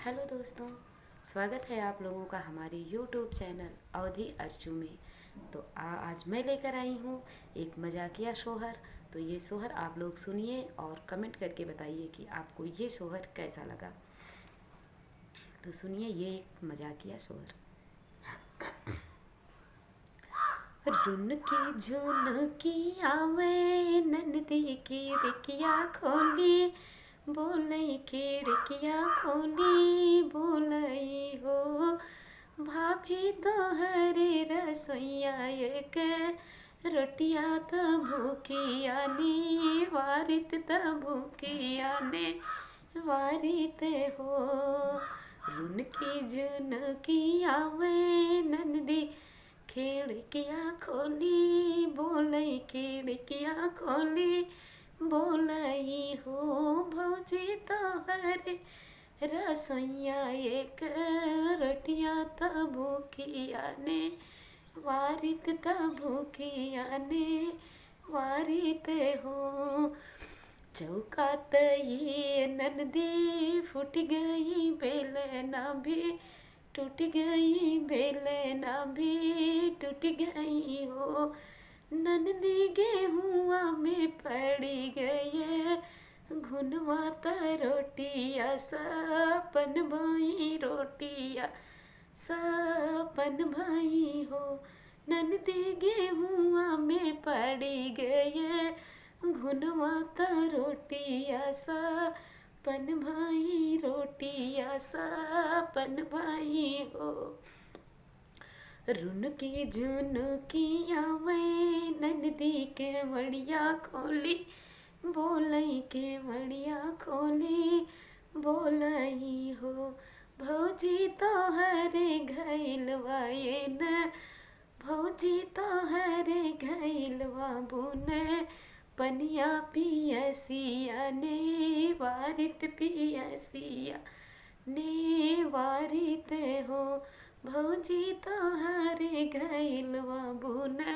Hello दोस्तों, स्वागत है आप लोगों का हमारे यूट्यूब चैनल अवधि अर्चू में। तो आज मैं लेकर आई हूँ एक मजाकिया सोहर। तो ये सोहर आप लोग सुनिए और कमेंट करके बताइए कि आपको ये सोहर कैसा लगा। तो सुनिए ये एक मजाकिया सोहर। रुन की झुन की आवे नंदी की रिकिया खोली, बोलई खिड़किया खोली बोलई हो, भाभी तोहरे रसोईया एक रोटिया त भूखिया नी वारित त भूखिया ने वारित हो। रुन की जुन की आवे नंदी खिड़किया खोली, बोलई खिड़किया खोली बोलई हो, भौजी तोहरे रसोईया एक रोटिया त भूखिया ने वारित त भूखिया ने वारित हो। चौका ये नंदी फूट गई बेलना भी टूट गई बेलना भी टूट गई हो, नंदी गेहुआ में पड़ी गई घुनवा त रोटिया सपन भाई रोटिया सपन भाई हो, नंदी गेहुआ में पड़ी गई घुनवा त रोटिया सपन भाई रोटिया सपन भाई हो। रुन की झुन की आवे नंदी के वड़िया खोली, बोलई के वड़िया खोली बोलई हो, भौजी तोहरे घैलवा ये न भौजी तोहरे घैलवा बुने पनिया पियसिया ने वारित पियसिया ने वारित हो, भौजी तोहरे घैलवा बुने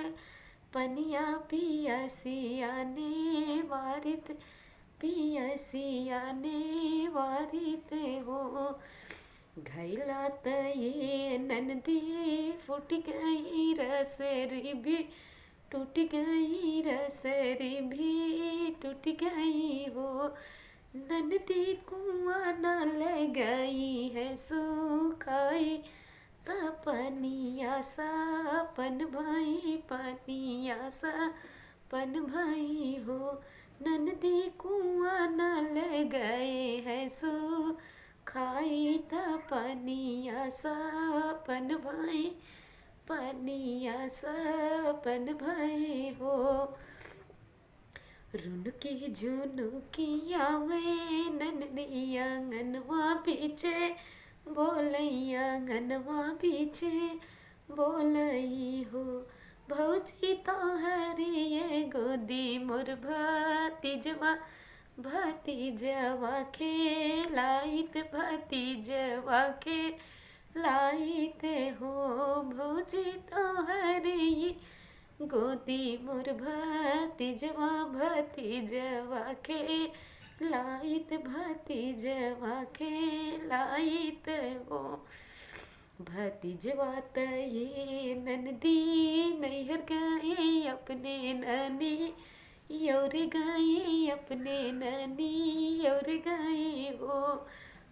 पनिया पियसिया ने वारित पियसिया ने वारित हो। घैला त ये नंदी फूट गई रसरी भी टूट गई रसरी भी टूट गई हो, नंदी कुआं न लगाई है सुखाई त पनिया सपन भाई पनिया सपन भाई हो, नंदी कुआं न लगाए है सुखाई त पनिया सपन भाई पनिया सपन भाई हो। रुन की झुन की आवे नंदी आंगनवा पीछे, बोलई आंगनवा पीछे बोलई हो, भौजी तोहरी ये गोदी मोर भतीजवा भतीजवा खेलाइत भतीजवा खेलाइत हो, भौजी तोहरी गोदी मोर भतीजवा भतीजवा खेलाइत भतीजवा खेलाइत हो। भतीजवा त ये नंदी नैहर गए अपने नानी और गए अपने नानी और गए हो,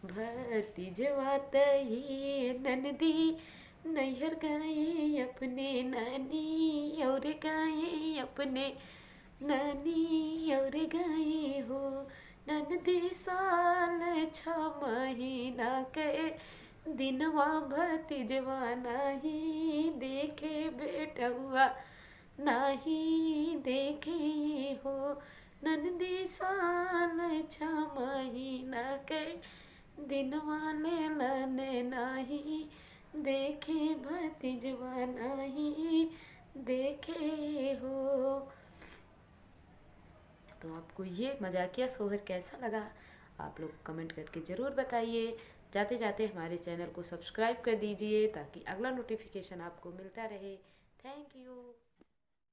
भतीजवा त ये नंदी नैहर गए अपने नानी और गए अपने नानी और गए हो, नंदी साल 6 महीना के दिनवा भतीजवा नहीं देखे बेटवा नहीं देखे हो, नंदी साल 6 महीना के दिनवा लेलन नहीं देखे भतीजवा नहीं देखे हो। तो आपको ये मजाकिया सोहर कैसा लगा आप लोग कमेंट करके ज़रूर बताइए। जाते जाते हमारे चैनल को सब्सक्राइब कर दीजिए ताकि अगला नोटिफिकेशन आपको मिलता रहे। Thank you.